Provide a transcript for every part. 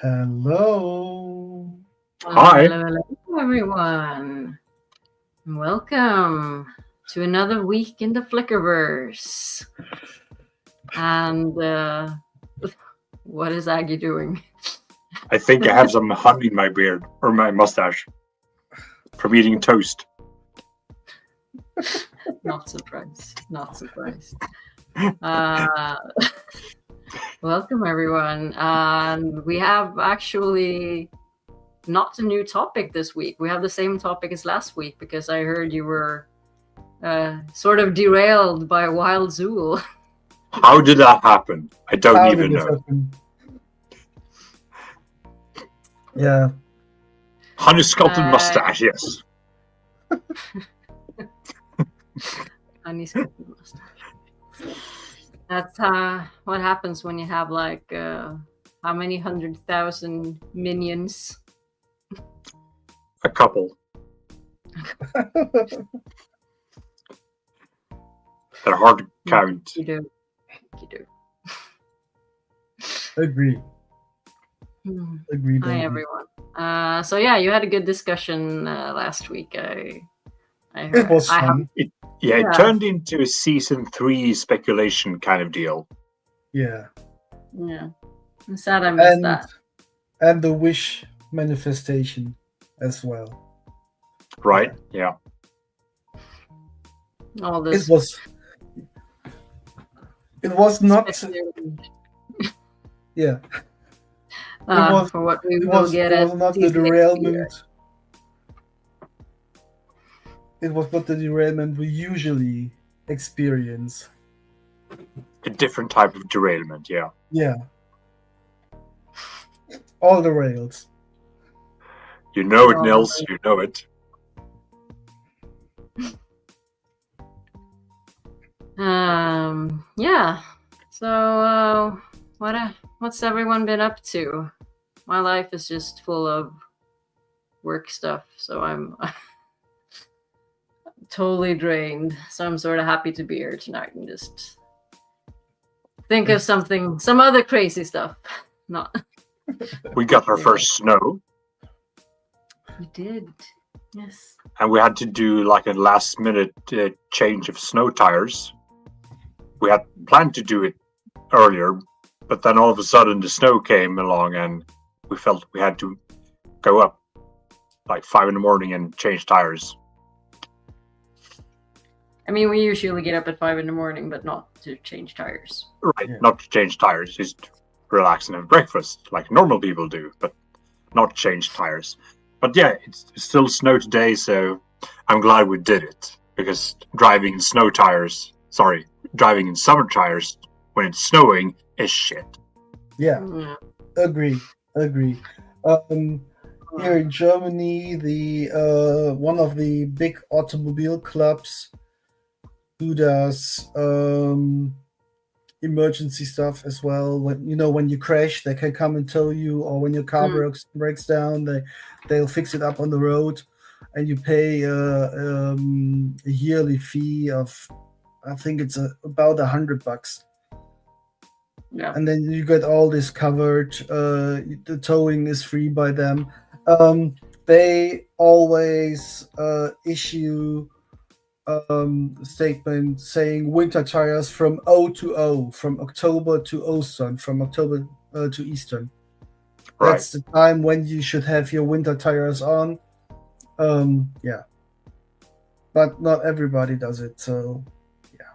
Hello. Hi. Hello, everyone. Welcome to another week in the Flickerverse. And what is Aggie doing? I think I have some honey in my beard or my mustache from eating toast. Not surprised. Not surprised. Welcome, everyone. And we have actually not a new topic this week. We have the same topic as last week because I heard you were sort of derailed by a wild Zool. How did that happen? I don't even know. Happen? Yeah. Honey sculpted mustache, yes. Honey sculpted mustache. That's what happens when you have like how many 100,000 minions? A couple. They're hard to count. You do. Agree. Agree. Hi, everyone. So yeah, you had a good discussion last week. I heard. It was fun. It turned into a season 3 speculation kind of deal. Yeah. Yeah. I'm sad I missed that. And the wish manifestation as well. Right, yeah. All this. It was not. Yeah. For what we will get it was not the derailment. It was not the derailment we usually experience. A different type of derailment, yeah. Yeah. All the rails. You know it, Nils. You know it. Yeah. So, what's everyone been up to? My life is just full of work stuff, so I'm totally drained. So I'm sort of happy to be here tonight and just think of some other crazy stuff. Not. We got our first snow. We did. Yes. And we had to do like a last minute change of snow tires. We had planned to do it earlier, but then all of a sudden the snow came along and we felt we had to go up like 5 a.m. and change tires. I mean, we usually get up at 5 a.m, but not to change tires. Right, not to change tires, just relax and have breakfast like normal people do, but not change tires. But yeah, it's still snow today, so I'm glad we did it, because driving in summer tires when it's snowing is shit. Yeah, agree. Here in Germany, the one of the big automobile clubs who does emergency stuff as well. When you crash, they can come and tow you, or when your car breaks down, they'll fix it up on the road, and you pay a yearly fee of, I think it's about $100. Yeah. And then you get all this covered. The towing is free by them. They always issue statement saying winter tires from O to O, from October to Ostern, from October to Eastern. Right. That's the time when you should have your winter tires on. Yeah. But not everybody does it, so yeah.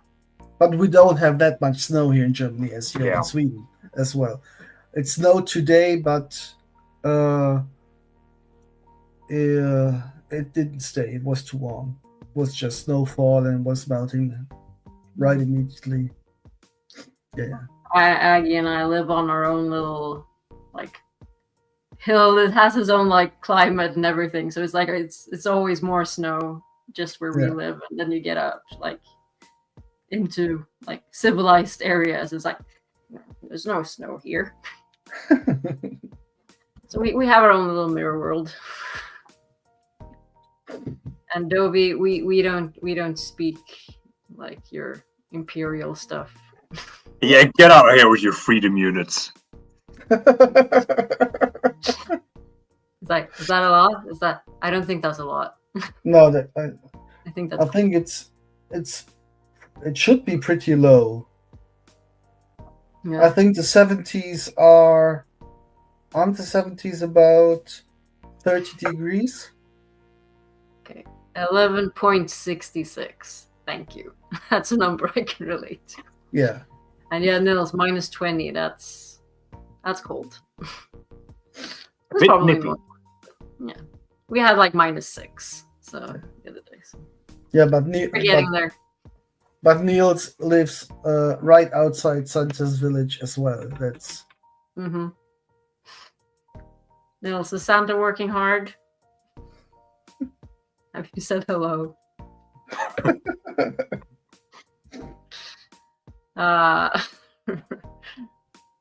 But we don't have that much snow here in Germany as in Sweden as well. It snowed today, but it didn't stay. It was too warm. It was just snowfall and was melting right immediately. Yeah. Aggie and I live on our own little hill. It has its own climate and everything. So it's it's always more snow just where we live, and then you get up into civilized areas. It's there's no snow here. So we have our own little mirror world. And Dovey, we don't speak your imperial stuff. Yeah, get out of here with your freedom units. Is that a lot? Is that? I don't think that's a lot. No, I think that's. I think it should be pretty low. Yeah. I think the 70s are on the 70s about 30 degrees. Okay, 11.66. Thank you. That's a number I can relate to. Yeah. And yeah, Nils, -20. That's cold. That's Bit probably nippy. more. Yeah, we had like -6. So the other day. So Yeah, but we're getting there. But Niels lives right outside Santa's village as well. That's Mm-hmm. Nils, is Santa working hard? Have you said hello?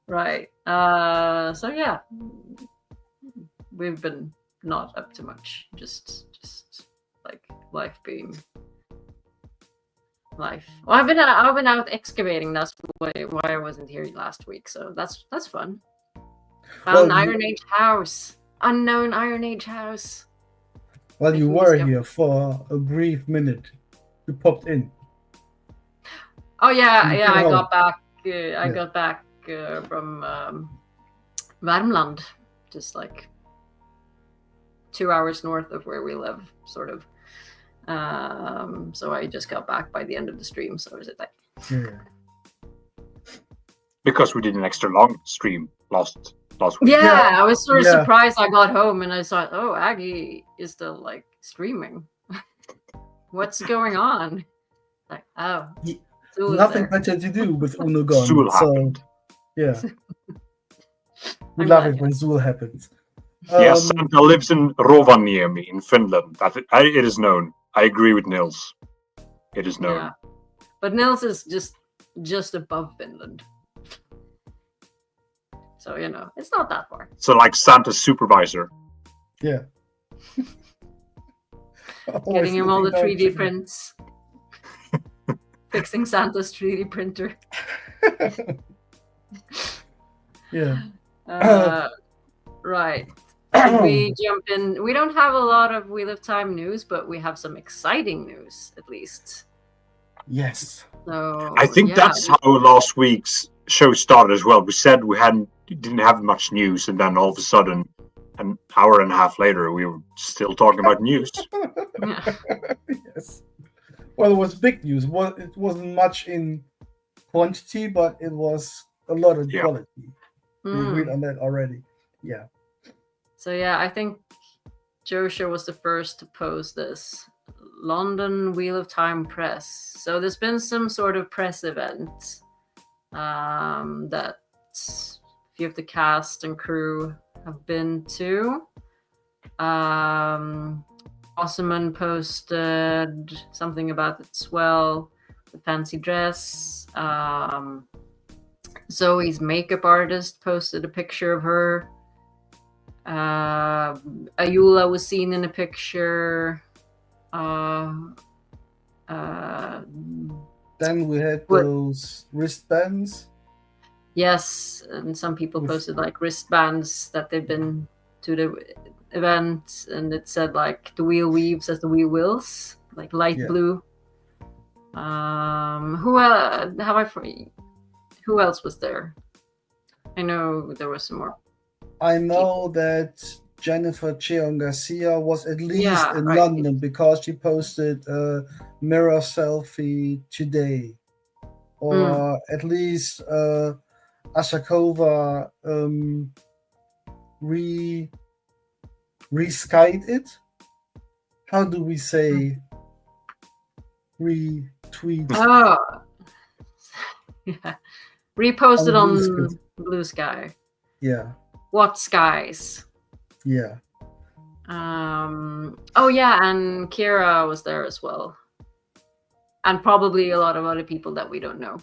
Right. So yeah, we've been not up to much. Just like life being life. Well, I've been out excavating. That's why I wasn't here last week. So that's fun. Found an Iron Age house. Unknown Iron Age house. Well, you were here for a brief minute. You popped in. Oh yeah, You I came got back. I got back from Värmland, just like 2 hours north of where we live, sort of. So I just got back by the end of the stream. So is it like? Yeah. Because we did an extra long stream last week. Yeah, I was sort of surprised. I got home and I saw, oh, Aggie is still like streaming. What's going on? Like, oh, nothing better to do with Uno gone. Sul so happened. yeah, we love it when Sul happens. Yes, Santa lives in Rovaniemi in Finland. It is known. I agree with Nils. It is known. Yeah. But Nils is just above Finland. So, it's not that far. So like Santa's supervisor. Yeah. Getting him all the 3D prints. Fixing Santa's 3D printer. Yeah. Right. We jump in. We don't have a lot of Wheel of Time news, but we have some exciting news, at least. Yes. So I think that's how last week's show started as well. We said we didn't have much news, and then all of a sudden, an hour and a half later, we were still talking about news. Yes. Well, it was big news. Well, it wasn't much in quantity, but it was a lot of quality. We agreed on that already. Yeah. So yeah, I think Joshua was the first to post this. London Wheel of Time press. So there's been some sort of press event that a few of the cast and crew have been to. Osman posted something about it as well. The fancy dress. Zoe's makeup artist posted a picture of her. Ayula was seen in a picture. Then we had those wristbands. Yes, and some people posted like wristbands that they've been to the event, and it said like the wheel weaves as the wheel wills, like light blue. Who else was there? I know there was some more. I know that Jennifer Cheon Garcia was at least in London because she posted a mirror selfie today, or at least Ashakova re-skied it. How do we say retweet? Oh, yeah. Reposted on Blue Sky. Yeah. What skies? Yeah. Oh yeah, and Kira was there as well, and probably a lot of other people that we don't know.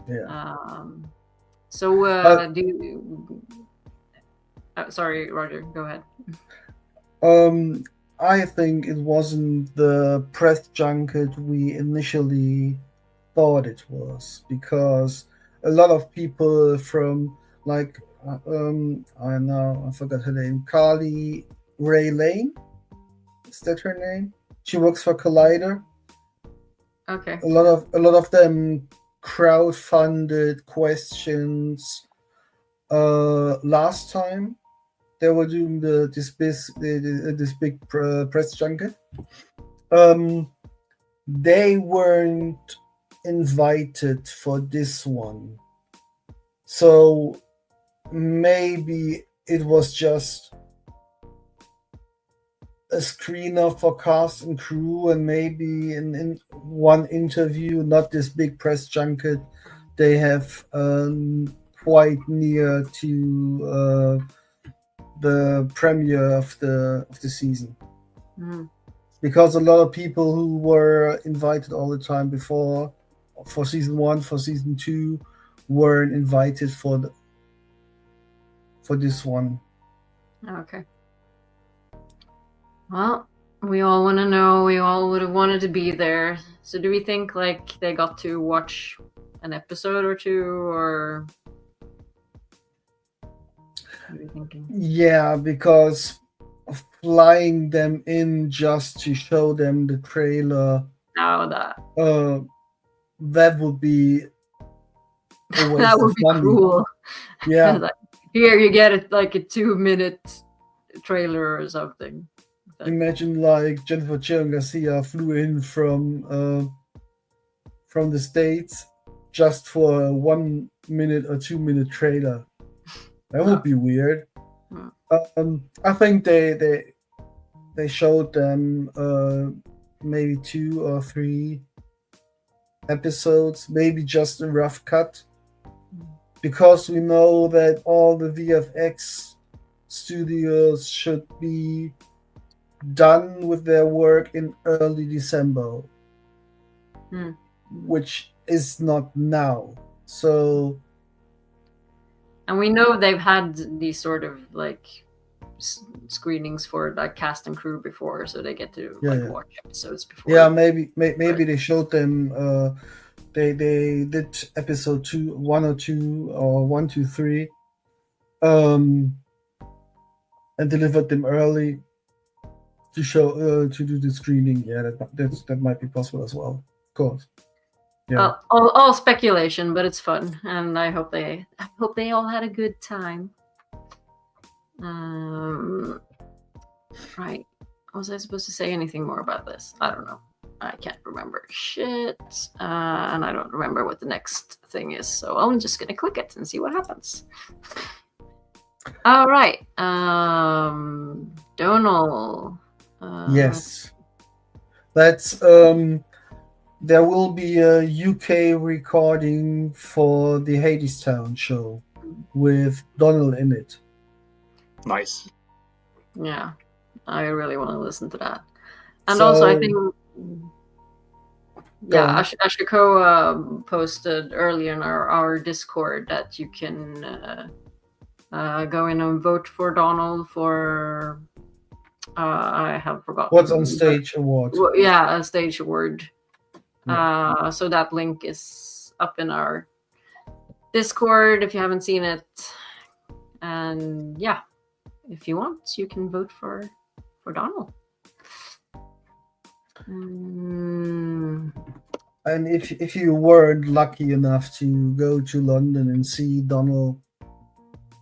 Yeah. Sorry, Roger. Go ahead. I think it wasn't the press junket we initially thought it was, because a lot of people from, like, I know, I forgot her name. Carly Ray Lane, is that her name? She works for Collider. Okay. A lot of them crowd-funded questions. Last time they were doing this big press junket. They weren't invited for this one, so maybe it was just a screener for cast and crew, and maybe in one interview, not this big press junket they have quite near to the premiere of the season. Mm. Because a lot of people who were invited all the time before for season 1, for season 2, weren't invited for this one. Okay. Well, we all want to know. We all would have wanted to be there. So do we think like they got to watch an episode or two, or what are you thinking? Yeah, because flying them in just to show them the trailer, Now that that would be a waste that would of be money. cruel. Yeah. Like, here you get it, like a 2-minute trailer or something. Imagine like Jennifer Chiron Garcia flew in from the States just for a 1 minute or 2 minute trailer. That would be weird. I think they showed them maybe 2 or 3 episodes, maybe just a rough cut, because we know that all the VFX studios should be done with their work in early December, which is not now. So, and we know they've had these sort of like screenings for like cast and crew before, so they get to watch episodes before. Yeah, maybe they showed them. They did episode 2, 1 or 2, or 1, 2, 3, and delivered them early to show to do the screening. Yeah, that might be possible as well. Of course. Yeah. All speculation, but it's fun, and I hope they all had a good time. Right. Was I supposed to say anything more about this? I don't know. I can't remember shit, and I don't remember what the next thing is, so I'm just gonna click it and see what happens. All right. Donal. Yes. That's there will be a UK recording for the Hadestown show with Donald in it. Nice. Yeah, I really want to listen to that. And also, I think, Ashiko posted earlier in our Discord that you can go in and vote for Donald for, I have forgotten. What's on Stage Award. Yeah, a stage award. Yeah. So that link is up in our Discord if you haven't seen it. And yeah, if you want, you can vote for Donald. And if you weren't lucky enough to go to London and see Donald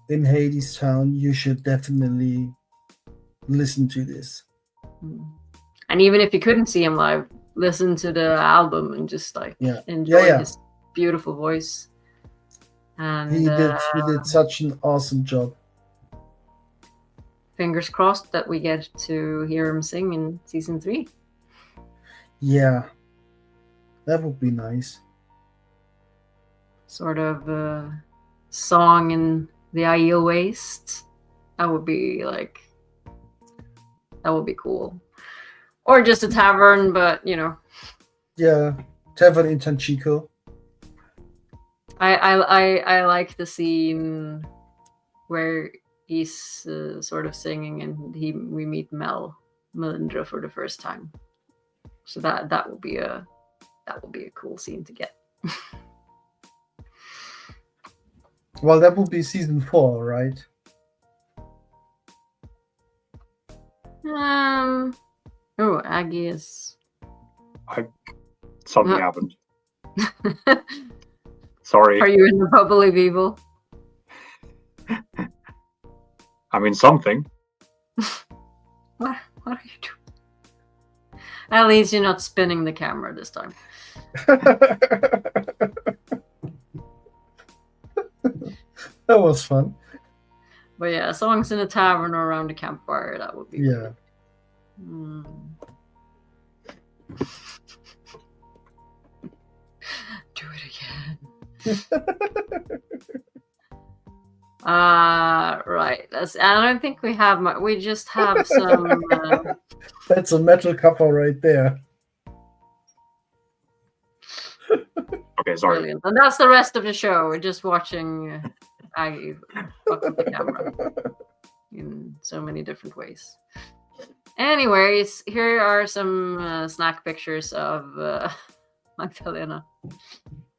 in Hadestown, you should definitely listen to this. And even if you couldn't see him live, listen to the album and just enjoy his beautiful voice. And he did such an awesome job. Fingers crossed that we get to hear him sing in season 3. Yeah, that would be nice. Sort of a song in the Aiel Waste. That would be cool. Or just a tavern, but Yeah, tavern in Tanchico. I like the scene where he's sort of singing and we meet Melindra for the first time. So that will be a cool scene to get. Well, that would be season 4, right? Oh, Aggie is. Something happened. Sorry. Are you in the bubble of evil? I mean, something. What are you doing? At least you're not spinning the camera this time. That was fun. But yeah, songs in a tavern or around a campfire, that would be Yeah. good. Do it again. Right. I don't think we have much. We just have some. That's a metal cover right there. Okay, sorry. Brilliant. And that's the rest of the show. We're just watching Aggie fuck with the camera in so many different ways. Anyways, here are some snack pictures of Magdalena.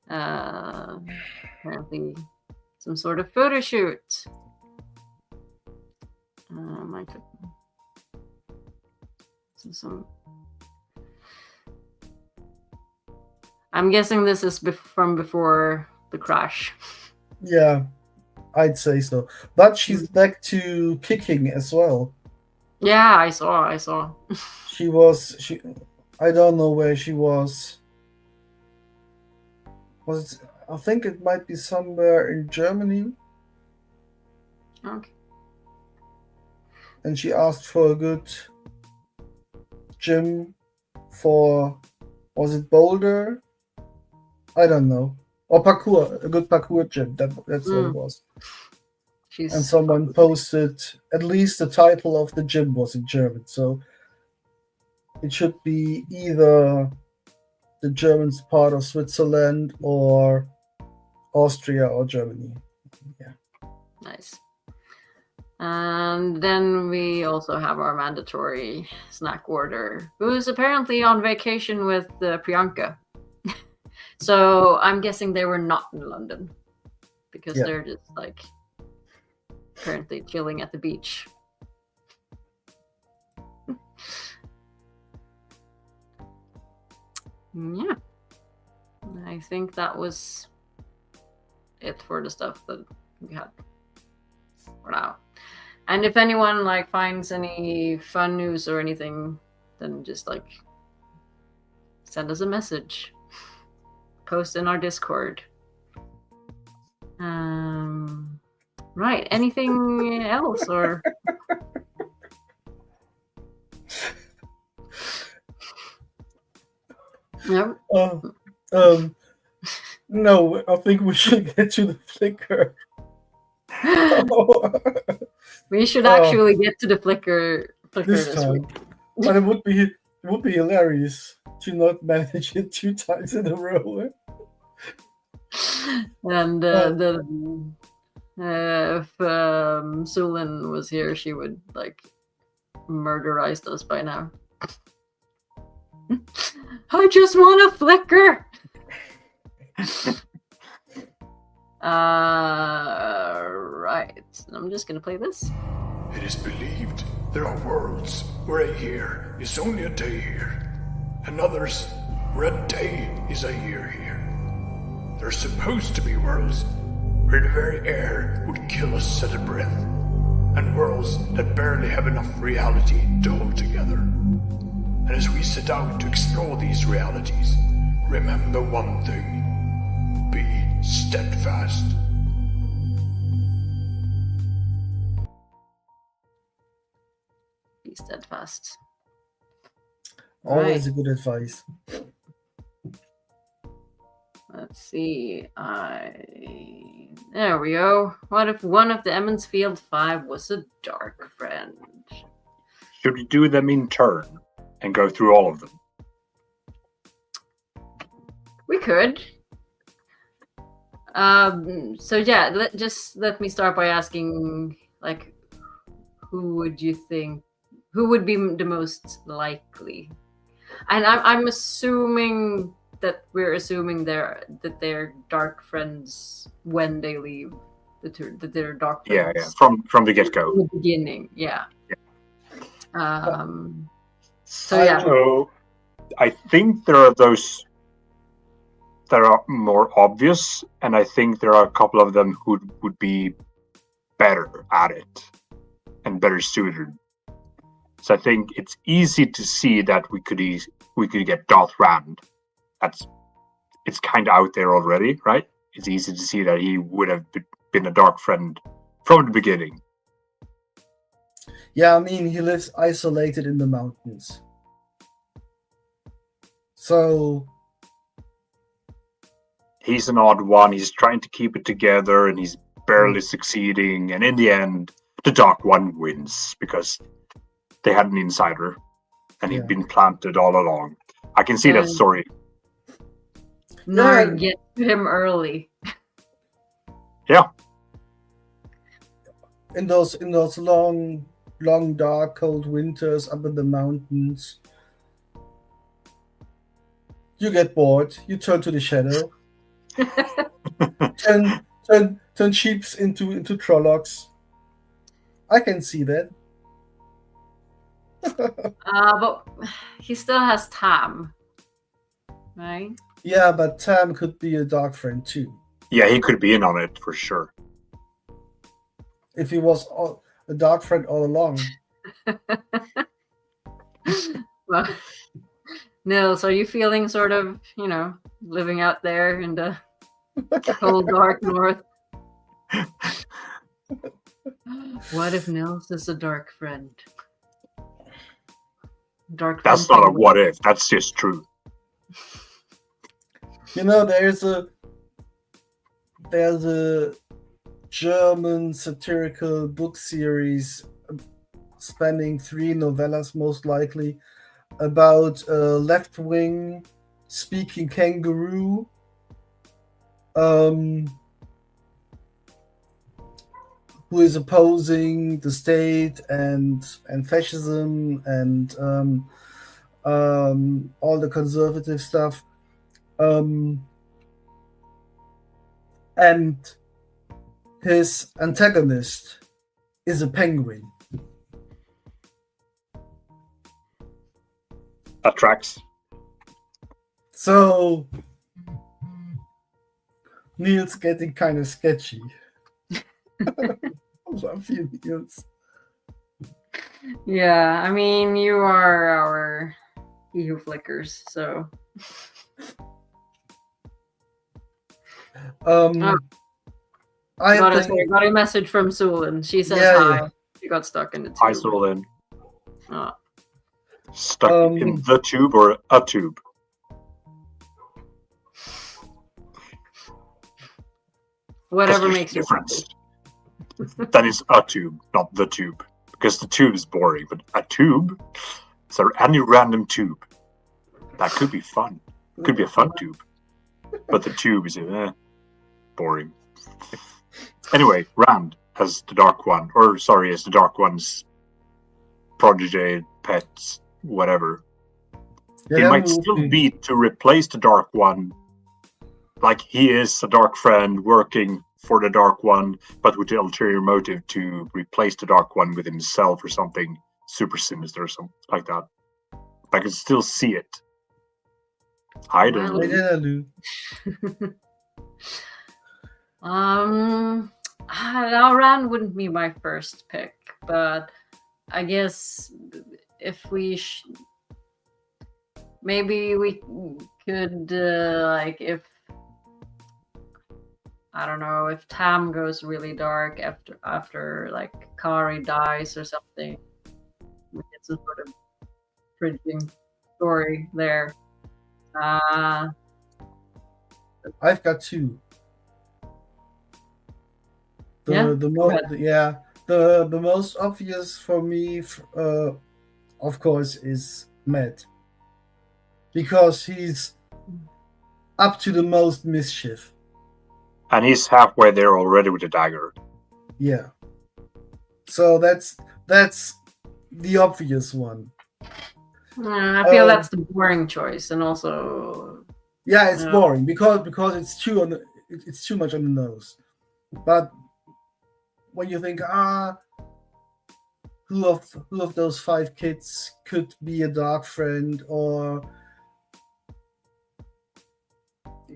Apparently some sort of photo shoot. I'm guessing this is from before the crash. Yeah, I'd say so. But she's back to kicking as well. Yeah, I saw. I don't know where she was. I think it might be somewhere in Germany. Okay. And she asked for a good gym for, was it Boulder? I don't know. Or parkour, a good parkour gym. That's what it was. And someone posted, at least the title of the gym was in German. So it should be either the German part of Switzerland or Austria or Germany. Yeah. Nice. And then we also have our mandatory snack order, who's apparently on vacation with Priyanka. So I'm guessing they were not in London because they're just like currently chilling at the beach. Yeah. I think that was it for the stuff that we had for now. And if anyone like finds any fun news or anything, then just like send us a message. Post in our Discord. Right. Anything else or? No. No. I think we should get to the Flickr. We should actually get to the Flickr this time. week. But it would be hilarious to not manage it 2 times in a row. And if Sulin was here, she would like murderize us by now. I just want a Flickr. Right. I'm just gonna play this. It is believed there are worlds where a year is only a day here, and others where a day is a year here. There's supposed to be worlds where the very air would kill us at a breath, and worlds that barely have enough reality to hold together. And as we set out to explore these realities, remember one thing: be steadfast. Be steadfast. Always a good advice. Let's see. There we go. What if one of the Emmonsfield 5 was a Darkfriend? Should we do them in turn and go through all of them? We could. So yeah, let me start by asking, like, who would you think? Who would be the most likely? And I'm assuming that they're Darkfriends when they leave they're dark Yeah, friends. from the get go. In the beginning, yeah. So I- yeah, So I think there are those that are more obvious, and I think there are a couple of them who would be better at it and better suited. So I think it's easy to see that we could get Darkfriend. It's kind of out there already, right? It's easy to see that he would have been a Darkfriend from the beginning. Yeah, I mean, he lives isolated in the mountains. So He's an odd one. He's trying to keep it together, and he's barely succeeding. And in the end, the Dark One wins because they had an insider, and he'd Yeah. been planted all along. I can see that story. Nord get to him early. in those long, dark, cold winters up in the mountains, you get bored. You turn to the shadow. turn sheeps into Trollocs. I can see that. But he still has Tam, right? Yeah, but Tam could be a Darkfriend too. Yeah, he could be in on it for sure. If he was a Darkfriend all along. Well, Nils, are you feeling sort of, living out there in the cold, dark north? What if Nils is a dark friend? That's not a what if. That's just true. There's a German satirical book series spanning 3 novellas, most likely, about a left-wing speaking kangaroo who is opposing the state and fascism and all the conservative stuff. And his antagonist is a penguin. That tracks. So Niels getting kind of sketchy. I feel Niels. Yeah, I mean, you are our he who flickers, so. I got a message from Sulin. She says hi. Yeah. She got stuck in the tube. Hi, Sulin. Oh. Stuck in the tube or a tube? Whatever There's makes a you difference. That is a tube, not the tube. Because the tube is boring, but a tube is any random tube. That could be fun. Could be a fun tube. But the tube is boring. Anyway, Rand as the Dark One, as the Dark One's protege, pets, whatever. Yeah, it might still be to replace the Dark One. Like he is a Darkfriend working for the Dark One, but with the ulterior motive to replace the Dark One with himself or something super sinister or something like that. I can still see it. I don't know. Now Rand wouldn't be my first pick, but I guess if we maybe we could if I don't know, if Tam goes really dark after like Kari dies or something, we get some sort of bridging story there. I've got 2. The most obvious for me, of course, is Matt, because he's up to the most mischief. And he's halfway there already with the dagger. Yeah. So that's the obvious one. I feel that's the boring choice, and also. Yeah, it's boring because it's too much on the nose. But when you think, who of those 5 kids could be a Darkfriend, or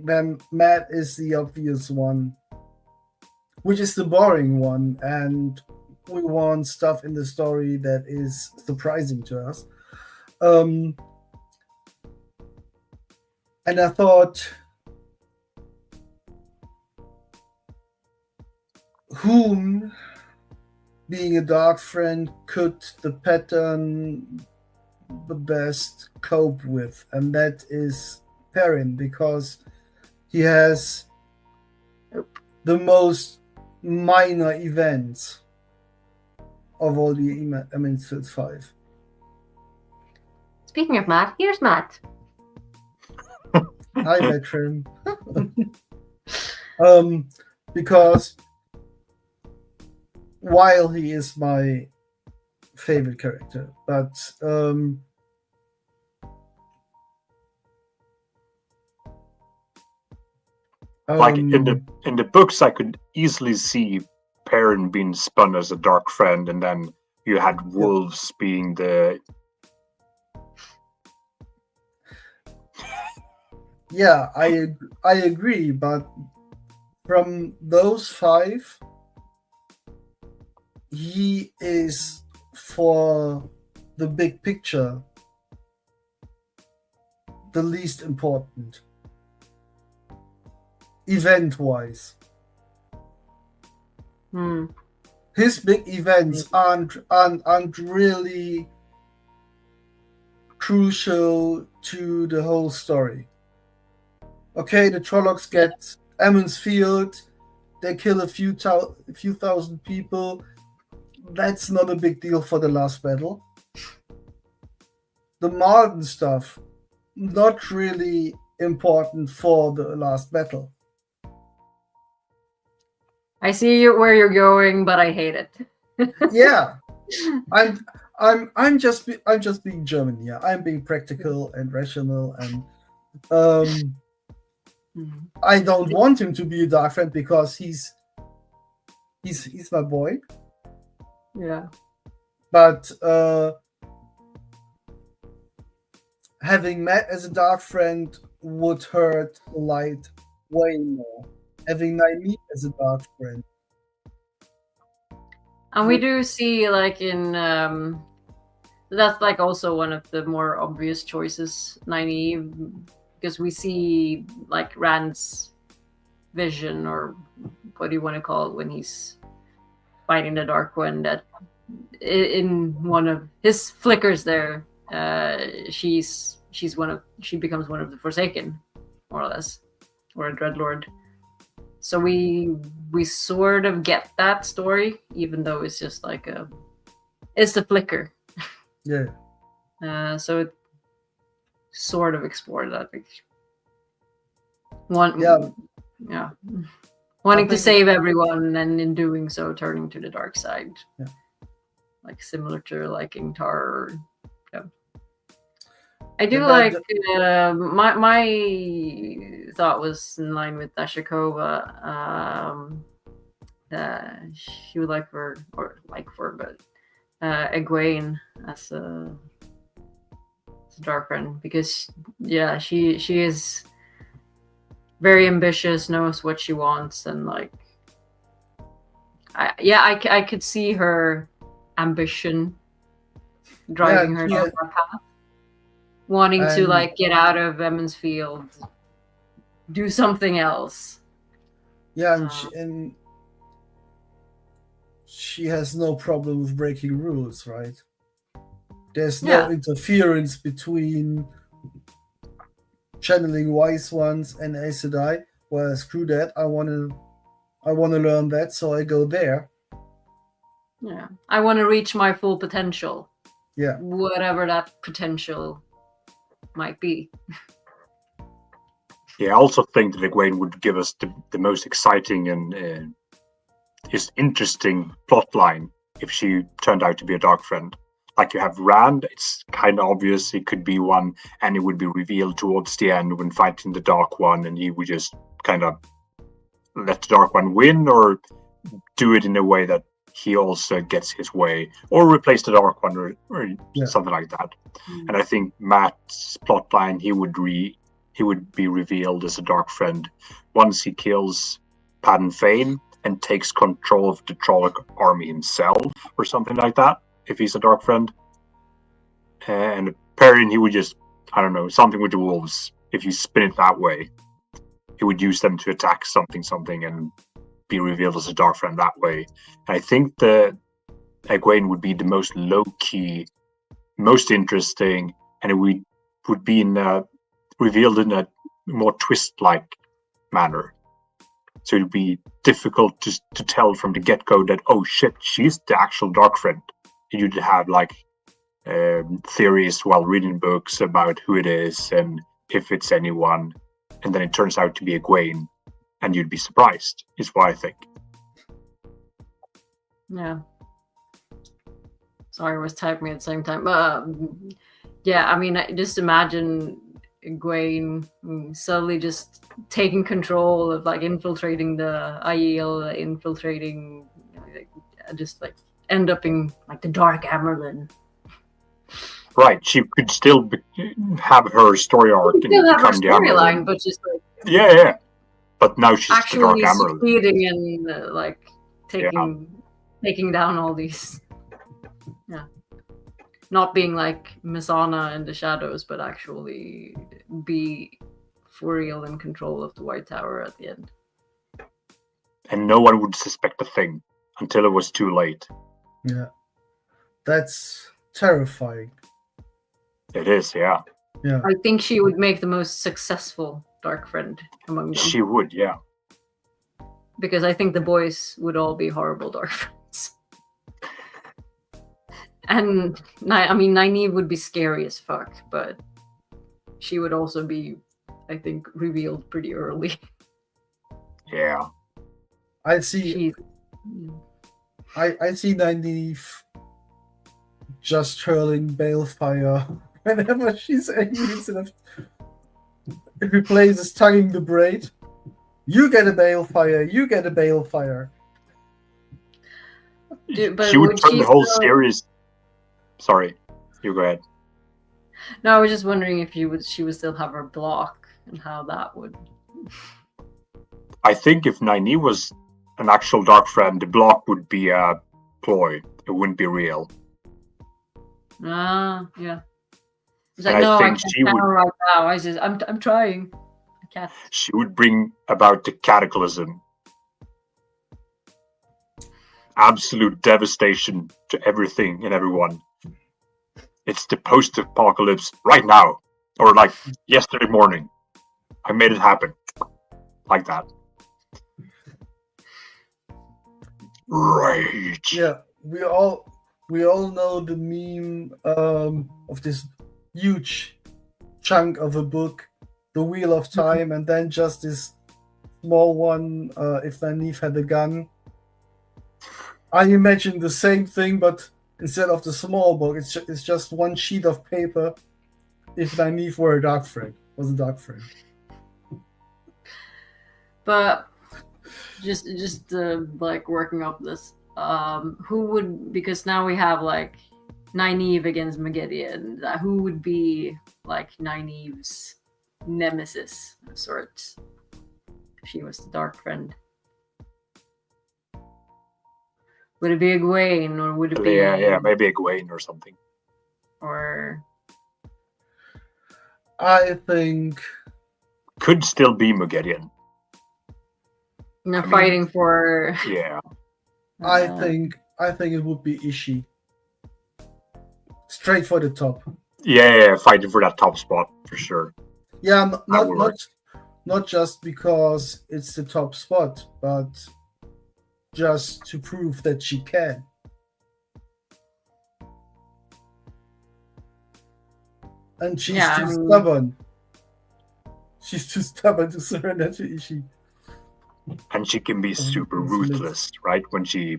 then Matt is the obvious one, which is the boring one, and we want stuff in the story that is surprising to us. And I thought, whom, being a Darkfriend, could the pattern the best cope with? And that is Perrin, because he has the most minor events of all the EF5. Speaking of Matt, here's Matt. Hi, Matrim. Because while he is my favorite character, but like in the books, I could easily see Perrin being spun as a Darkfriend, and then you had wolves being the. Yeah, I agree, but from those 5, he is, for the big picture, the least important, event-wise. His big events aren't really crucial to the whole story. Okay, the Trollocs get Emond's Field, they kill a few thousand people. That's not a big deal for the last battle. The Marden stuff, not really important for the last battle. I see where you're going, but I hate it. Yeah, I'm just being German. Yeah, I'm being practical and rational, and I don't want him to be a Darkfriend because he's my boy. Yeah. But having Matt as a Darkfriend would hurt the light way more. Having Nynaeve as a Darkfriend. And we do see, like, in that's like also one of the more obvious choices, Nynaeve, because we see like Rand's vision, or what do you want to call it, when he's fighting the Darkwind, that in one of his flickers there, she becomes one of the Forsaken, more or less, or a Dreadlord. So we sort of get that story, even though it's just like it's the flicker. Yeah. So it sort of explored that. Wanting to save everyone, and in doing so, turning to the dark side. Yeah. Like similar to like Ingtar. Yeah. I do like my thought was in line with Ashikova. She would but Egwene as a Darkfriend, because she is very ambitious, knows what she wants, and like I could see her ambition driving her down that path, wanting to like get out of Emond's Field, do something else. Yeah, and she has no problem with breaking rules, right? There's no interference between channeling wise ones and Aes Sedai. Well, screw that. I want to learn that, so I go there. Yeah, I want to reach my full potential. Yeah, whatever that potential might be. Yeah, I also think that Egwene would give us the most exciting and just interesting plot line if she turned out to be a Darkfriend. Like, you have Rand, it's kind of obvious he could be one, and it would be revealed towards the end when fighting the Dark One, and he would just kind of let the Dark One win, or do it in a way that he also gets his way, or replace the Dark One, or something like that. And I think Matt's plotline, he would be revealed as a Darkfriend once he kills Padden Fane and takes control of the Trolloc army himself, or something like that, if he's a Darkfriend. And Perrin, he would just, I don't know, something with the wolves. If you spin it that way, he would use them to attack something, and be revealed as a Darkfriend that way. And I think the Egwene would be the most low-key, most interesting, and it would be revealed in a more twist-like manner. So it would be difficult to tell from the get-go that, oh shit, she's the actual Darkfriend. You'd have like theories while reading books about who it is and if it's anyone, and then it turns out to be Egwene, and you'd be surprised, is what I think. Yeah. Sorry, I was typing at the same time. Yeah, I mean, just imagine Egwene suddenly just taking control of, like, infiltrating the Aiel, infiltrating, just like end up in like the Dark Amerlin. Right, she could still have her story arc and still have her become the storyline, Amerlin. but just like Yeah. But now she's the Dark actually Amerlin. succeeding in like taking down all these. Yeah, not being like Mizana in the shadows, but actually be for real in control of the White Tower at the end. And no one would suspect a thing until it was too late. Yeah. That's terrifying. It is, yeah. Yeah. I think she would make the most successful Darkfriend among them. She would, yeah. Because I think the boys would all be horrible Darkfriends. And I mean, Nynaeve would be scary as fuck, but she would also be, I think, revealed pretty early. Yeah. I see Nynaeve just hurling balefire whenever she's angry, instead of it replaces tonguing the braid. You get a balefire, you get a balefire. But She would turn the whole still... series. Sorry, you go ahead. No, I was just wondering if she would still have her block and how that would. I think if Nynaeve was an actual Darkfriend, the block would be a ploy. It wouldn't be real. Yeah. It's And like, no, I think can't she would. right now. I'm trying. I can't. She would bring about the cataclysm. Absolute devastation to everything and everyone. It's the post-apocalypse right now. Or like yesterday morning. I made it happen. Like that. Right. Yeah, we all know the meme of this huge chunk of a book, The Wheel of Time, and then just this small one, if Nynaeve had a gun. I imagine the same thing, but instead of the small book, it's just one sheet of paper. If Nynaeve were a Darkfriend, was a Darkfriend. But just like working up this, who would, because now we have like Nynaeve against Megideon, who would be like Nynaeve's nemesis of sorts if she was the Darkfriend? Would it be Egwene, or would it be maybe Egwene or something, or I think could still be Megideon. Fighting for Yeah. I think it would be Ishi. Straight for the top. Yeah, fighting for that top spot for sure. Yeah, not just because it's the top spot, but just to prove that she can. And she's too stubborn. She's too stubborn to surrender to Ishi. And she can be super ruthless, right? When she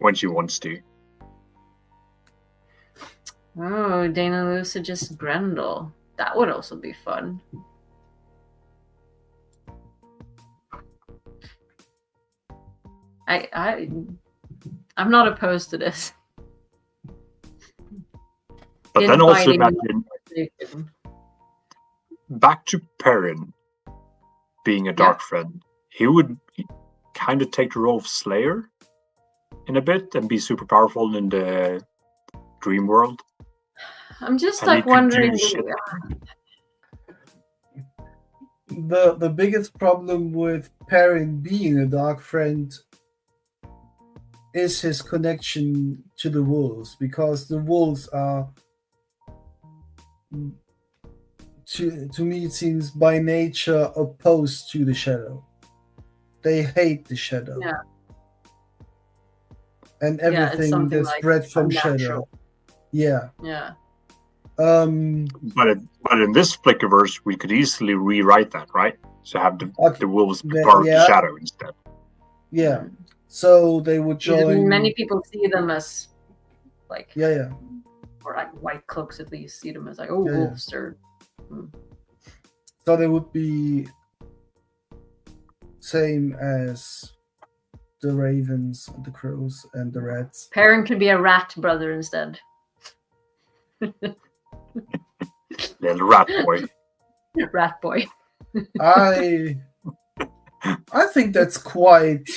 wants to. Oh, Dana Lou suggests Grendel. That would also be fun. I'm not opposed to this. But then also Infighting imagine back to Perrin being a dark friend. He would kind of take the role of Slayer in a bit and be super powerful in the dream world. I'm just And he like could wondering. do shit. The biggest problem with Perrin being a dark friend is his connection to the wolves, because the wolves are, to me it seems, by nature opposed to the shadow. They hate the shadow. Yeah. And Yeah, it's everything something that's like bred from unnatural. shadow. Yeah. Yeah. But in this Flickerverse, we could easily rewrite that, right? So have the wolves be part of the shadow instead. Yeah. So they would join. Many people see them as like Yeah. or like white cloaks at least see them as like wolves or. So they would be same as the ravens, the crows, and the rats. Perrin could be a rat brother instead. Little rat boy. Rat boy. I think that's quite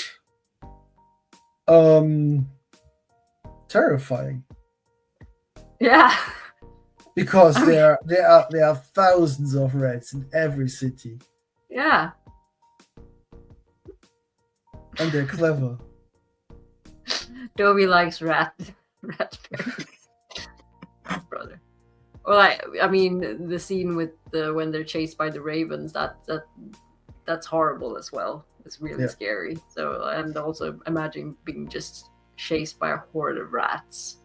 terrifying. Yeah. Because there are thousands of rats in every city. Yeah. And they're clever. Dobie likes rat Perrin. Brother. Well, I mean, the scene with when they're chased by the ravens, that's horrible as well. It's really scary. So, and also imagine being just chased by a horde of rats.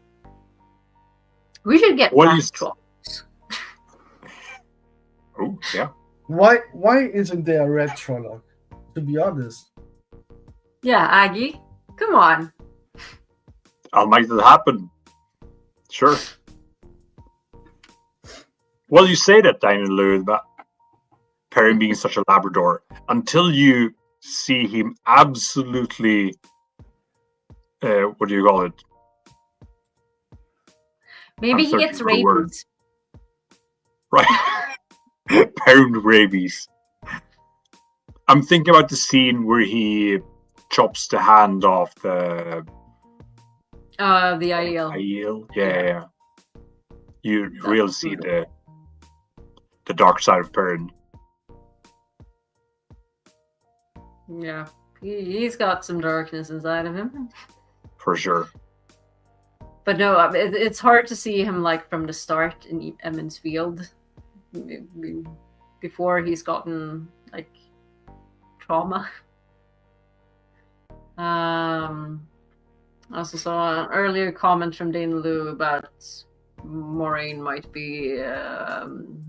We should get rat trolls. Oh, yeah. Why isn't there a rat troller? To be honest. Yeah, Aggie, come on. I'll make that happen. Sure. Well, you say that, Daniel Lou, about Perrin being such a Labrador, until you see him absolutely, what do you call it? Maybe he gets rabies. Right. Perrin rabies. I'm thinking about the scene where he chops the hand off the Aiel. Yeah. You really see the dark side of Perrin. Yeah, he's got some darkness inside of him. For sure. But no, it's hard to see him like from the start in Emond's Field. Before he's gotten like trauma. I also saw an earlier comment from Dana Lou about Moraine might be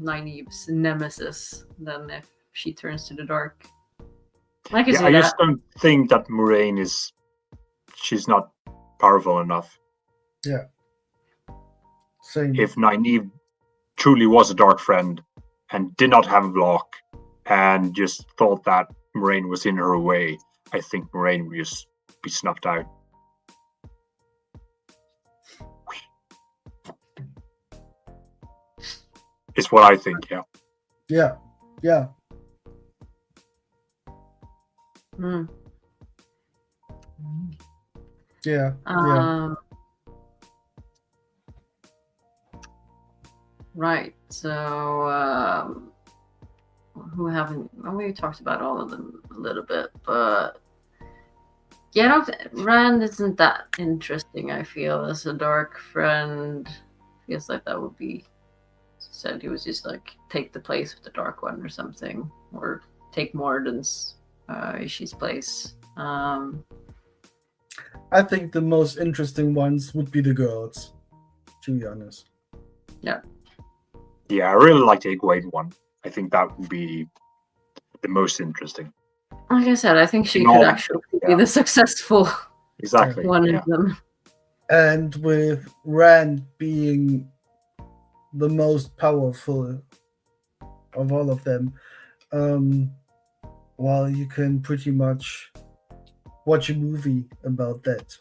Nynaeve's nemesis then if she turns to the dark. I just don't think that Moraine she's not powerful enough. Yeah. Same. If Nynaeve truly was a dark friend and did not have a block and just thought that Moraine was in her way, I think Moraine would just be snuffed out. Is what I think, yeah. Yeah. Yeah. Right. So we talked about all of them a little bit, but yeah, Rand isn't that interesting, I feel, as a dark friend. Feels like that would be said he was just like take the place of the Dark One or something, or take Morden's Ishi's place. I think the most interesting ones would be the girls, to be honest. Yeah, I really like the Egwene one. I think that would be the most interesting. Like I said, I think she could actually be the successul one of them. And with Rand being the most powerful of all of them, while you can pretty much watch a movie about that.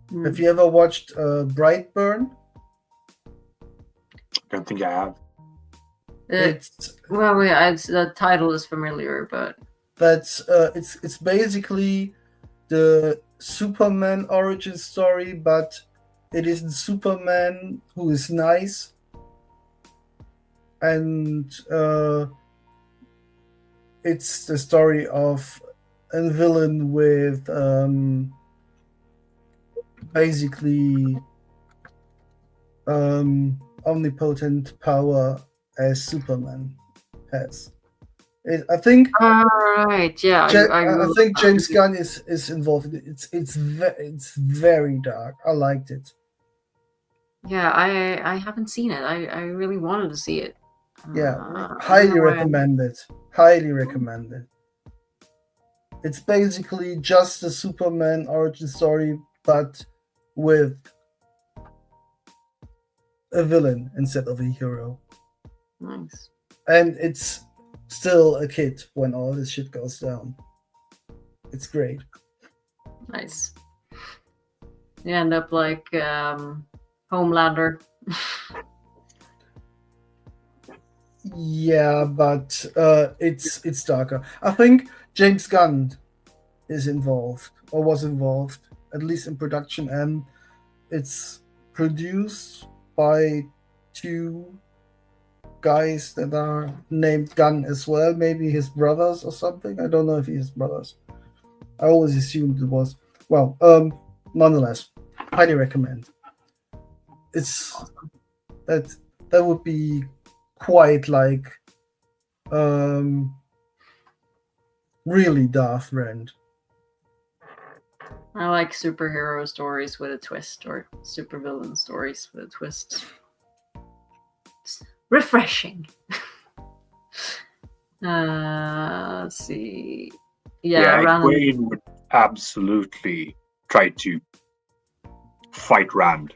Hmm. Have you ever watched Brightburn? I don't think I have. It's Well, the title is familiar, but it's basically the Superman origin story, but it isn't Superman who is nice, and it's the story of a villain with basically omnipotent power as Superman has. I think right, yeah, I think James Gunn is involved. It's very dark. I liked it. Yeah, I haven't seen it. I really wanted to see it. Yeah, I highly don't know why recommend it. Highly recommend it. It's basically just a Superman origin story, but with a villain instead of a hero. Nice. And it's still a kid when all this shit goes down. It's great. Nice. You end up like Homelander. Yeah, but it's darker. I think James Gunn is involved or was involved, at least in production, and it's produced by two guys that are named Gunn as well, maybe his brothers or something. I don't know if he's brothers. I always assumed it was. Well, nonetheless, highly recommend. It's that would be quite like really Darkfriend. I like superhero stories with a twist, or supervillain stories with a twist. It's refreshing. Let's see. Yeah, Egwene would absolutely try to fight Rand.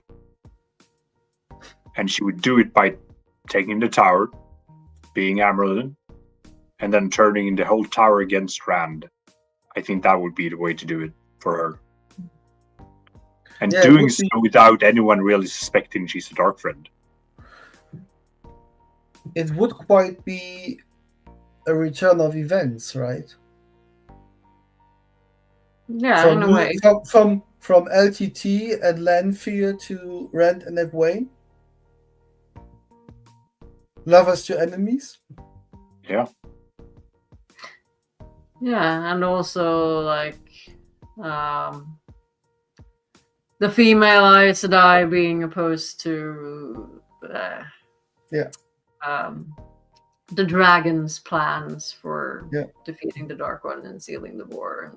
And she would do it by taking the tower, being Amerlin, and then turning the whole tower against Rand. I think that would be the way to do it for her. And doing so without anyone really suspecting she's a Darkfriend. It would quite be a return of events, right? Yeah, in a way. From LTT and Lanfear to Rand and Egwene? Lovers to enemies? Yeah. Yeah, and also like the female Aes Sedai being opposed to the dragon's plans for defeating the Dark One and sealing the war.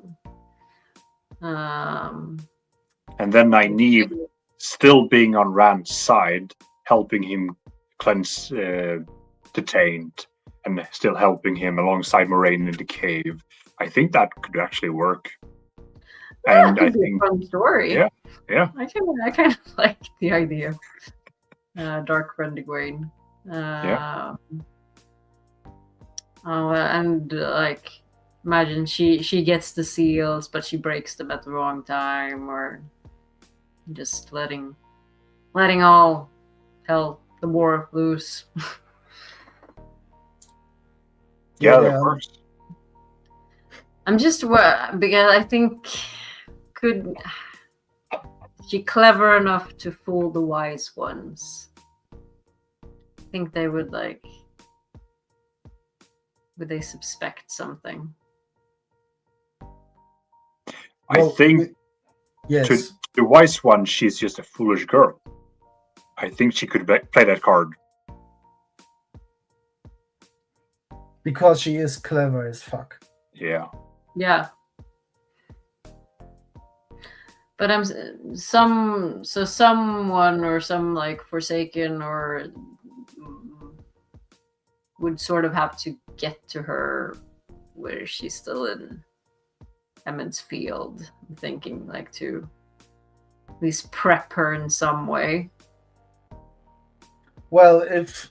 And then Nynaeve still being on Rand's side, helping him cleanse the taint, and still helping him alongside Moraine in the cave. I think that could actually work. Yeah, and it I could be think a fun story. Yeah. I kind of like the idea. Darkfriend Egwene. And like, imagine she gets the seals, but she breaks them at the wrong time, or just letting all hell, the war loose. Yeah, that works. I'm just because I think could she clever enough to fool the wise ones? I think they would would they suspect something? I think to the wise one, she's just a foolish girl. I think she could play that card. Because she is clever as fuck. Yeah. Yeah. But someone or some like Forsaken or would sort of have to get to her where she's still in Emmett's field. I'm thinking like to at least prep her in some way. Well, if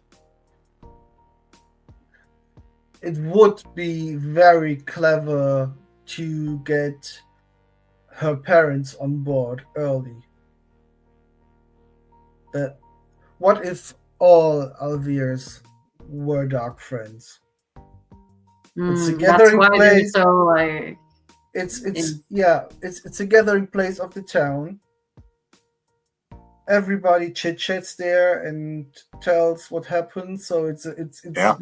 it would be very clever to get her parents on board early. That what if all Alviers were dark friends? It's a That's gathering why they're place. so like. It's in- it's a gathering place of the town. Everybody chit chats there and tells what happened. So it's it's a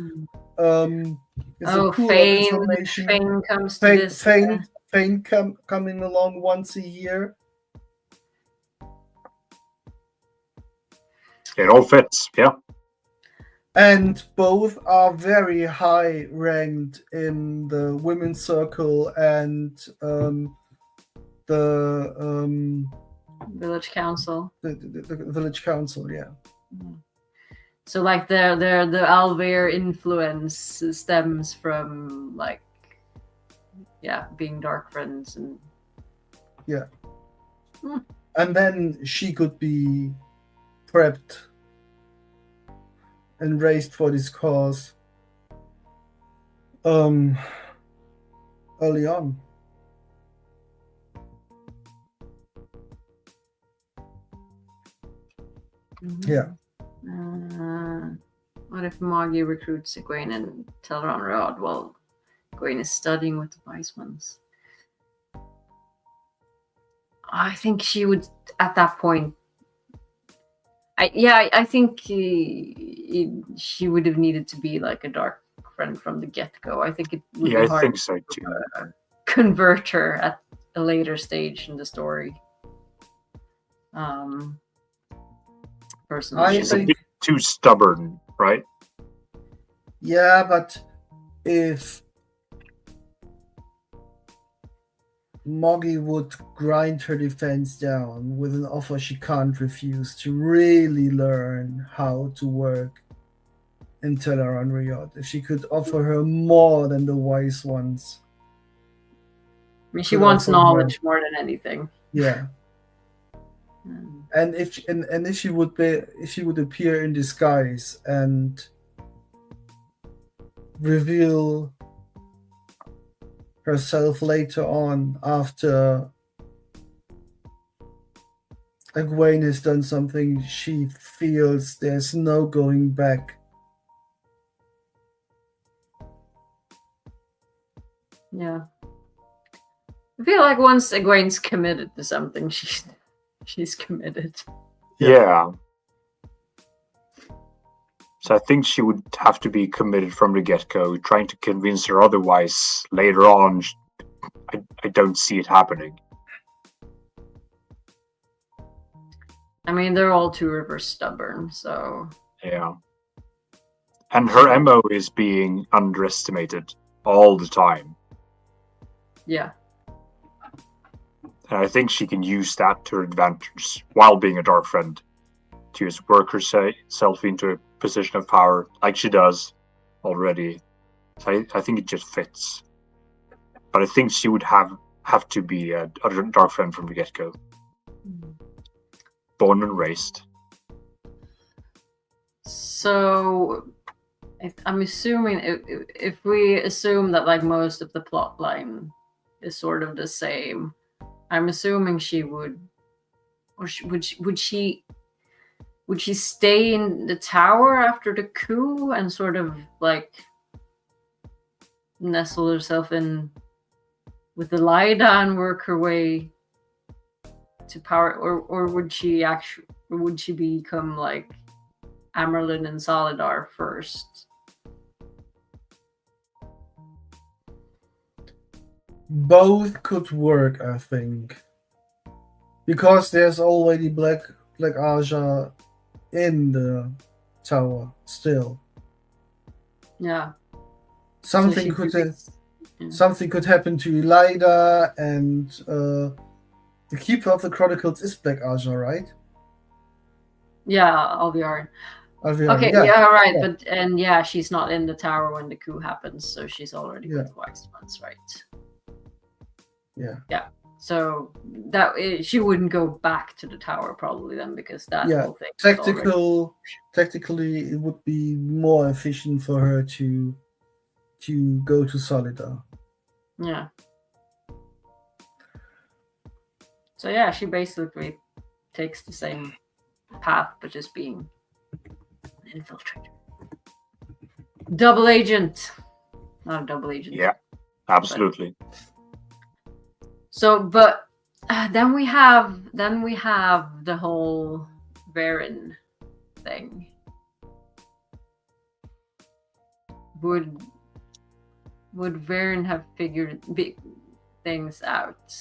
pool of Fane information. comes to this. Fane coming along once a year. It all fits. Yeah. And both are very high ranked in the women's circle and the Village council. the village council. Yeah. So like the Alvear influence stems from like being dark friends and And then she could be prepped and raised for this cause early on. Yeah. What if Maggie recruits Egwene and tell her on Rod? Well, Egwene is studying with the wise ones. I think she would at that point. I think she would have needed to be like a dark friend from the get-go. I think it would be I hard think so too. to convert her at a later stage in the story. Personally, She's a bit too stubborn, right? Yeah, but if Moggy would grind her defense down with an offer she can't refuse to really learn how to work in Teleron Riot, if she could offer her more than the wise ones. I mean, she wants knowledge more than anything. Yeah. And if she would appear in disguise and reveal herself later on after Egwene has done something she feels there's no going back. Yeah. I feel like once Egwene's committed to something, she's committed. Yeah. So I think she would have to be committed from the get-go. Trying to convince her otherwise later on, I don't see it happening. I mean, they're all Two Rivers stubborn, so... Yeah. And her MO is being underestimated all the time. Yeah. And I think she can use that to her advantage while being a dark friend. To just work herself into a position of power like she does already. So I think it just fits. But I think she would have to be a dark friend from the get-go. Born and raised. So I'm assuming if we assume that like most of the plot line is sort of the same, I'm assuming she would, or would she stay in the tower after the coup and sort of like nestle herself in with the Lyda and work her way to power, or would she become like Amerlin and Solidar first? Both could work, I think, because there's already Black Aja in the tower still. Yeah. Something could happen to Elida, and the Keeper of the Chronicles is Black Aja, right? Yeah, Alviar. Okay, right. Yeah. But she's not in the tower when the coup happens, so she's already with Wise Ones, right? Yeah. Yeah. So she wouldn't go back to the tower probably then, because that whole thing. Technically, it would be more efficient for her to go to Solidar. Yeah. So yeah, she basically takes the same path, but just being an infiltrator. Double agent. Not a double agent. Yeah, absolutely. So, but then we have the whole Varen thing. Would Varen have figured big things out?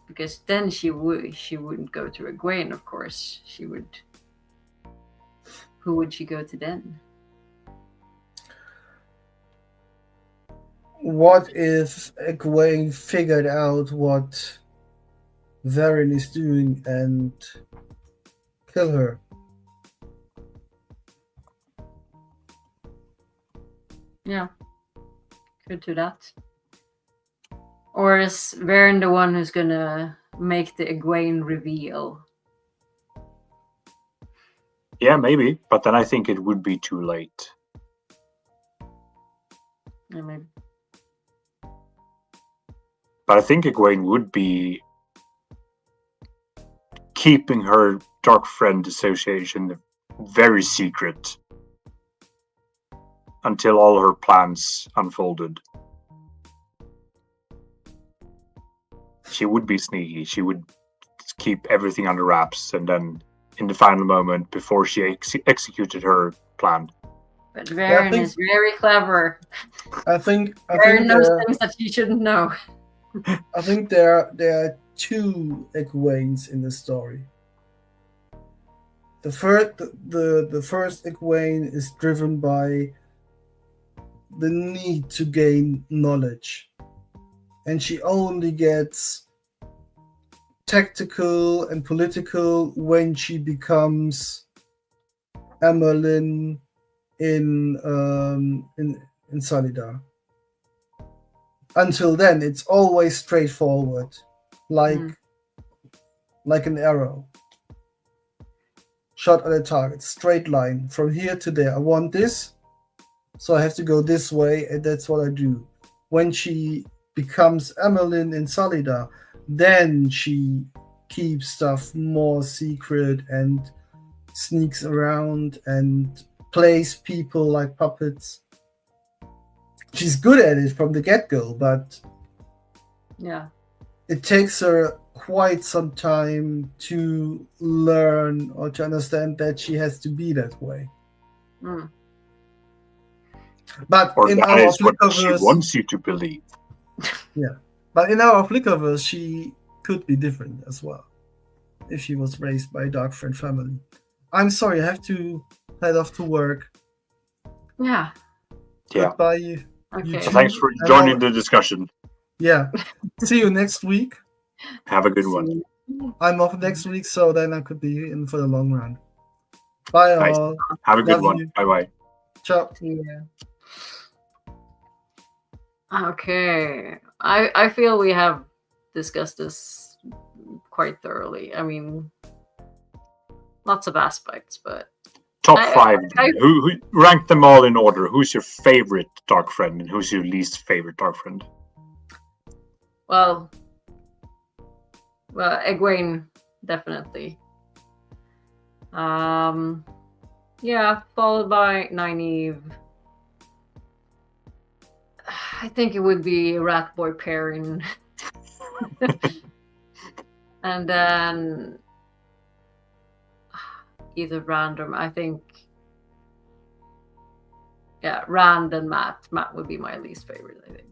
Because then she wouldn't go to Egwene, of course. She would. Who would she go to then? What if Egwene figured out what Varen is doing and kill her? Yeah, could do that. Or is Varen the one who's gonna make the Egwene reveal? Yeah, maybe. But then I think it would be too late. Yeah, maybe. But I think Egwene would be keeping her Darkfriend association very secret until all her plans unfolded. She would be sneaky. She would keep everything under wraps, and then in the final moment, before she executed her plan. But Varen is very clever. I think Varen knows things that she shouldn't know. I think there are two Egwenes in the story. The first Egwene is driven by the need to gain knowledge, and she only gets tactical and political when she becomes Amerlin in Salidar. Until then, it's always straightforward, like an arrow. Shot at a target, straight line, from here to there. I want this, so I have to go this way, and that's what I do. When she becomes Amerlin in Salidar, then she keeps stuff more secret and sneaks around and plays people like puppets. She's good at it from the get-go, but yeah, it takes her quite some time to learn or to understand that she has to be that way. But or in that our is what she Flickerverse, wants you to believe. yeah. But in our Flickerverse, she could be different as well, if she was raised by a Darkfriend family. I'm sorry, I have to head off to work. Yeah. Goodbye. Okay. So thanks for joining the discussion. Yeah. See you next week. Have a good one. I'm off next week, so then I could be in for the long run. Bye, Nice. all. Have a good Love one. you. Bye-bye. Ciao. See you. Okay. I feel we have discussed this quite thoroughly. I mean, lots of aspects, but Top five. Who rank them all in order? Who's your favorite Darkfriend and who's your least favorite Darkfriend? Well, Egwene, definitely. Yeah, followed by Nynaeve. I think it would be Ratboy Perrin. And then either random, I think. Yeah, Rand and Matt. Matt would be my least favorite, I think.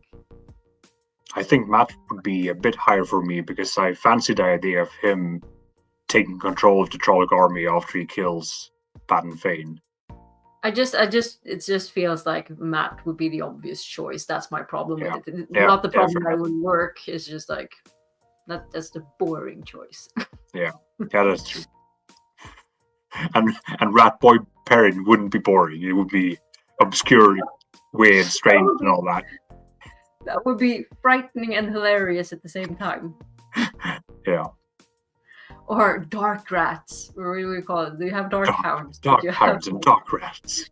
I think Matt would be a bit higher for me because I fancy the idea of him taking control of the Trolloc army after he kills Pat and Fane. It just feels like Matt would be the obvious choice. That's my problem with it. Yeah, Not the problem fair that it wouldn't work. It's just like that's the boring choice. Yeah, that's true. And Ratboy Perrin wouldn't be boring. It would be obscure, weird, strange, and all that. That would be frightening and hilarious at the same time. Yeah. Or dark rats. Or what do we call it? Do you have dark hounds? Dark hounds and dark rats.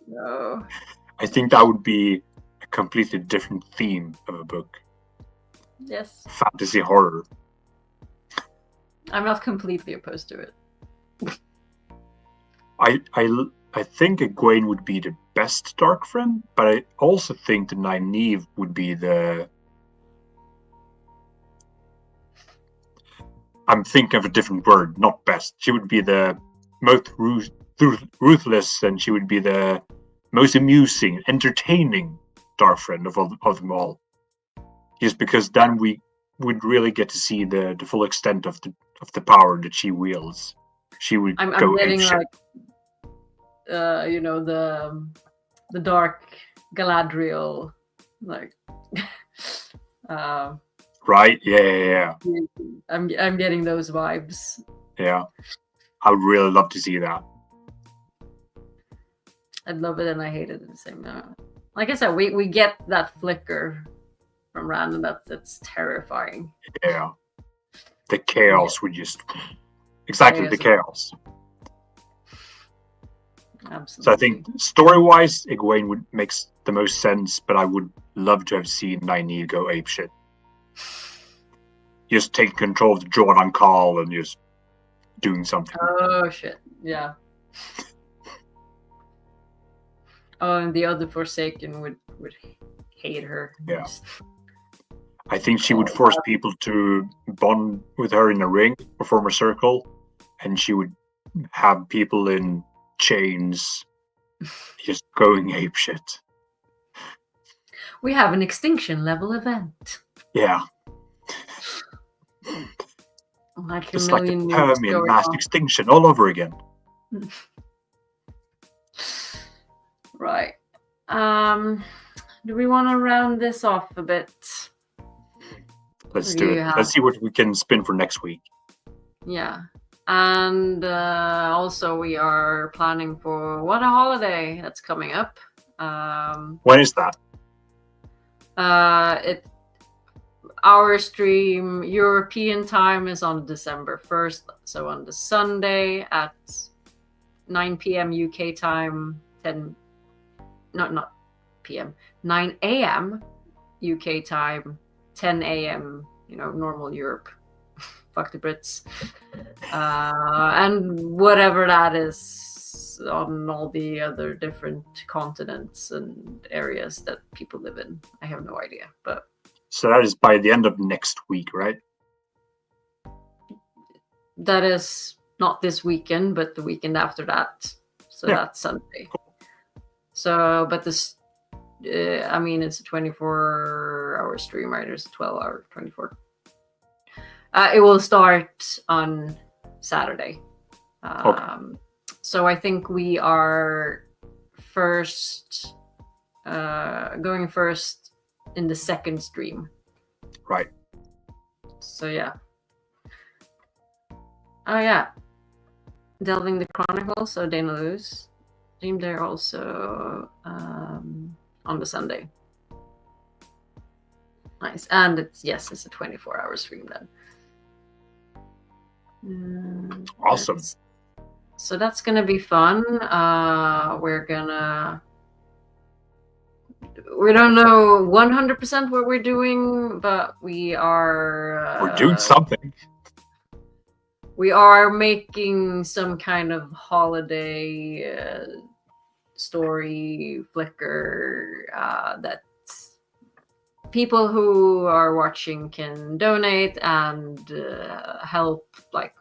No. I think that would be a completely different theme of a book. Yes. fantasy horror. I'm not completely opposed to it. I think Egwene would be the best Darkfriend, but I also think the Nynaeve would be the... I'm thinking of a different word, not best. She would be the most ruthless, and she would be the most amusing, entertaining Darkfriend of them all. Just because then we would really get to see the full extent of the power that she wields. She would I'm go getting apeshit. like, you know, the dark Galadriel, like, Right? Yeah. I'm getting those vibes. Yeah. I would really love to see that. I'd love it and I hate it at the same time. Like I said, we get that flicker from random. That's terrifying. Yeah. The chaos would just... Exactly, the chaos. Absolutely. So I think story-wise, Egwene would makes the most sense, but I would love to have seen Nynaeve go apeshit. Just taking control of the Jordan Call and just doing something. Oh shit! Yeah. Oh, and the other Forsaken would hate her. Yeah. I think she would force people to bond with her in a ring or form a circle, and she would have people in chains just going apeshit. We have an extinction level event. Yeah. Like Just a like the million nukes Permian going mass off. extinction all over again. Right. Do we want to round this off a bit? Let's do it. Let's see what we can spin for next week. Yeah. And also we are planning for what a holiday that's coming up. When is that? Our stream European time is on December 1st, so on the Sunday at 9 p.m. UK time, 9 a.m. UK time, 10 a.m. normal Europe. Fuck the Brits. And whatever that is on all the other different continents and areas that people live in. I have no idea, but so that is by the end of next week, right? that is not this weekend, but the weekend after that. So that's Sunday. So, but this, I mean, it's a 24-hour stream, right? There's a 12-hour, 24. It will start on Saturday. So I think we are going first in the second stream. Right. So yeah. Oh yeah. Delving the Chronicles, so Dana Luz stream there also on the Sunday. Nice. And it's a 24-hour stream then. Awesome. So that's gonna be fun. We don't know 100% what we're doing, but we're doing something. We are making some kind of holiday story flicker that people who are watching can donate and help, like,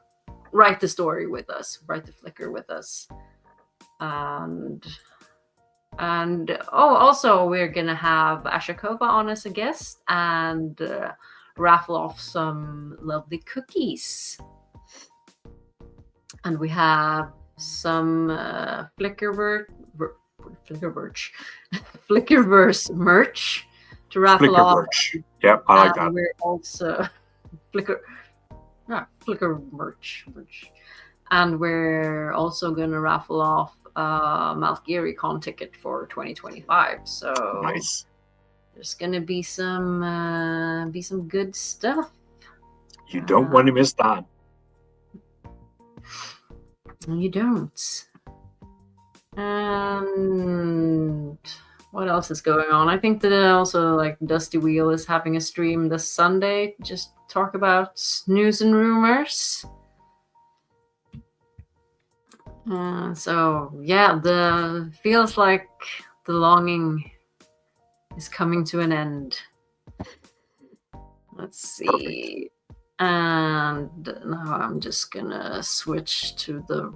write the story with us, write the flicker with us. And also we're gonna have Ashakova on as a guest and raffle off some lovely cookies. And we have some Flickerverse merch to raffle off. Yep, I like that. We're also Flicker merch. And we're also gonna raffle off Malkier Con ticket for 2025. So nice. There's gonna be some good stuff. You don't want to miss that. You don't. And what else is going on? I think that also like Dusty Wheel is having a stream this Sunday. Just talk about news and rumors. So yeah, the feels like the longing is coming to an end. Let's see. And now I'm just gonna switch to the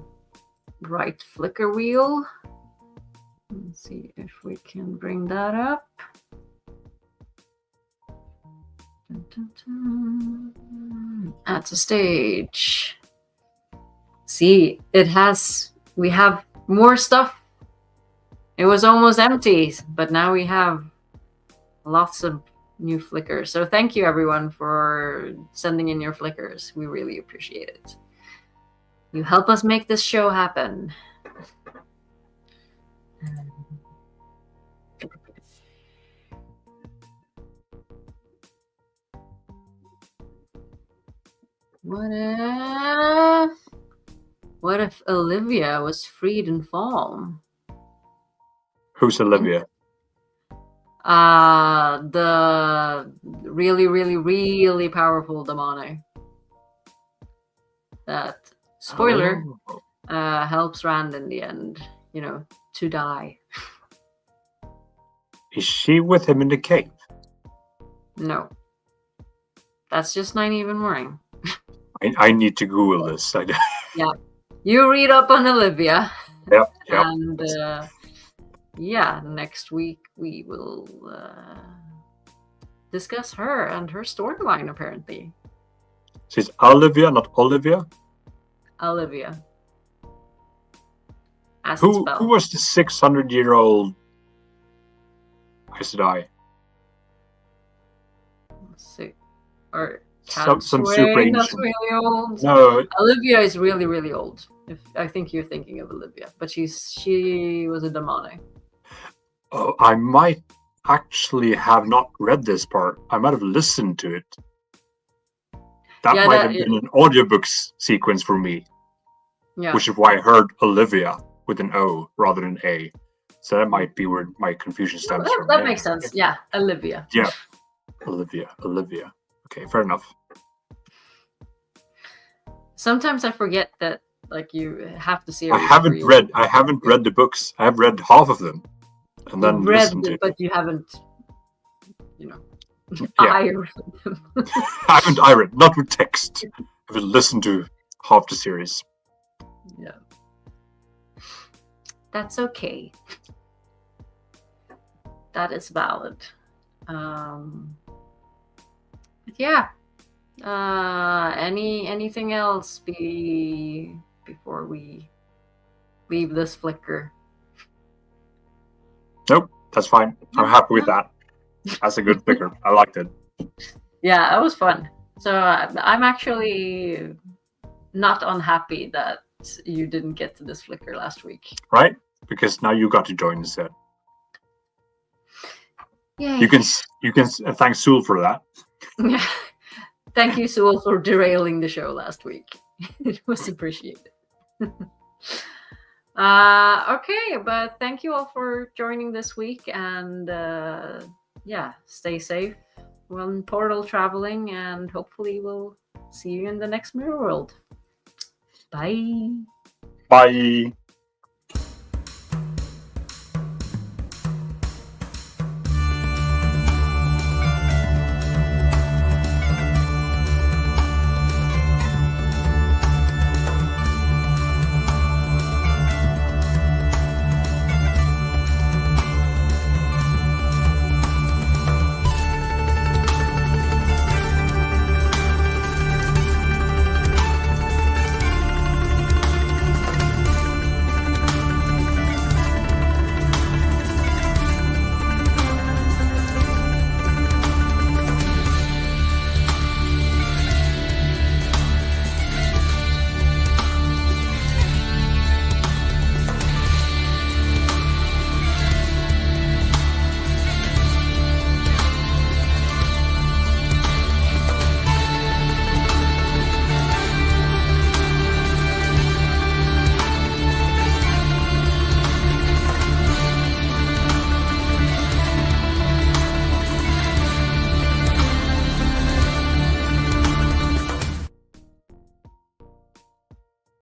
right flicker wheel. Let's see if we can bring that up. Dun, dun, dun. Add to stage. See, we have more stuff. It was almost empty, but now we have lots of new flickers. So thank you everyone for sending in your flickers. We really appreciate it. You help us make this show happen. What if Olivia was freed in Fall? Who's Olivia? The really, really, really powerful Damane. That, spoiler, helps Rand in the end, to die. Is she with him in the cave? No. That's just Nynaeve and Moring. I need to Google this. Yeah. You read up on Olivia. Yep. And next week we will discuss her and her storyline, apparently. She's Olivia, not Olivia? Olivia. As Who was the 600-year-old Aes Sedai? Let's see. Or Some super ancient. That's really old. No, Olivia is really, really old. I think you're thinking of Olivia, but she was a Damane. oh, I might actually have not read this part. I might have listened to it. That might have been an audiobooks sequence for me. Yeah. Which is why I heard Olivia with an O rather than A. So that might be where my confusion stems from. That makes sense. Yeah, Olivia. Yeah. Olivia. Okay, fair enough. Sometimes I forget that you have to see. I haven't read the books. I have read half of them. And then listened to but you haven't Yeah. I read them. I haven't not with text. I have listened to half the series. Yeah. That's okay. That is valid. Yeah. Anything else before we leave this flicker? Nope, that's fine. I'm happy with that. That's a good flicker. I liked it. Yeah, that was fun. So I'm actually not unhappy that you didn't get to this flicker last week. Right? Because now you got to join the set. Yay. You can thank Sul for that. Yeah. Thank you, Sul, for derailing the show last week. It was appreciated. Okay, but thank you all for joining this week, and stay safe when portal traveling, and hopefully we'll see you in the next Mirror World. Bye. Bye.